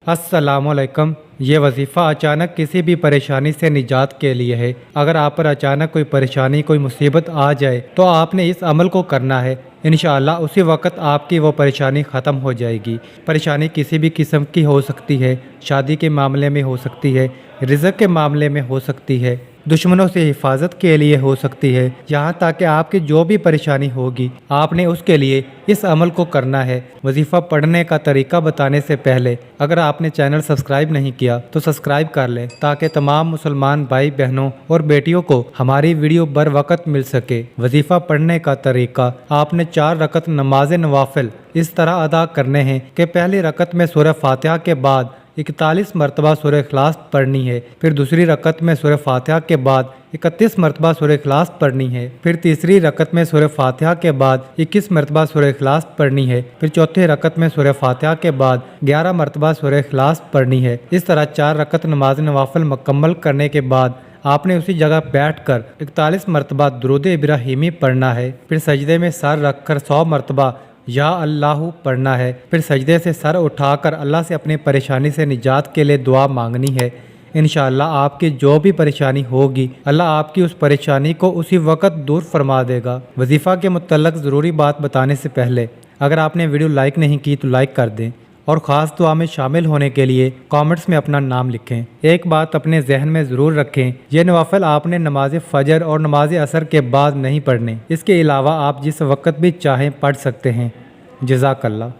अस्सलामुअलैकुम। ये वजीफ़ा अचानक किसी भी परेशानी से निजात के लिए है। अगर आप पर अचानक कोई परेशानी कोई मुसीबत आ जाए तो आपने इस अमल को करना है। इंशाअल्लाह उसी वक्त आपकी वो परेशानी ख़त्म हो जाएगी। परेशानी किसी भी किस्म की हो सकती है, शादी के मामले में हो सकती है, रिज़्क़ के मामले में हो सकती है, दुश्मनों से हिफाजत के लिए हो सकती है। यहाँ तक कि आपकी जो भी परेशानी होगी आपने उसके लिए इस अमल को करना है। वजीफ़ा पढ़ने का तरीका बताने से पहले अगर आपने चैनल सब्सक्राइब नहीं किया तो सब्सक्राइब कर लें ताकि तमाम मुसलमान भाई बहनों और बेटियों को हमारी वीडियो बर वक्त मिल सके। वजीफ़ा पढ़ने का तरीका, आपने 4 रकत नमाज नवाफिल इस तरह अदा करने हैं कि पहली रकत में सूरह फातिहा के बाद 41 मरतबा सूरह इखलास पढ़नी है, फिर दूसरी रकत में सूरह फातिहा के बाद 31 मरतबा सूरह इखलास पढ़नी है, फिर तीसरी रकत में सूरह फातिहा के बाद 21 मरतबा सूरह इखलास पढ़नी है, फिर चौथी रकत में सूरह फातिहा के बाद 11 मरतबा सूरह इखलास पढ़नी है। इस तरह 4 रकत नमाज नवाफिल मुकम्मल करने के बाद आपने उसी जगह बैठकर 41 मरतबा दुरूद इब्राहिमी पढ़ना है। फिर सजदे में सर रखकर 100 मरतबा या अल्लाह पढ़ना है। फिर सजदे से सर उठाकर अल्लाह से अपनी परेशानी से निजात के लिए दुआ मांगनी है। इंशाअल्लाह आपकी जो भी परेशानी होगी अल्लाह आपकी उस परेशानी को उसी वक्त दूर फरमा देगा। वजीफ़ा के मुतल्लक ज़रूरी बात बताने से पहले अगर आपने वीडियो लाइक नहीं की तो लाइक कर दें और ख़ास दुआ में शामिल होने के लिए कमेंट्स में अपना नाम लिखें। एक बात अपने जहन में ज़रूर रखें, ये नवाफिल आपने नमाज फ़जर और नमाज असर के बाद नहीं पढ़ने। इसके अलावा आप जिस वक्त भी चाहें पढ़ सकते हैं। जज़ाकल्लाह।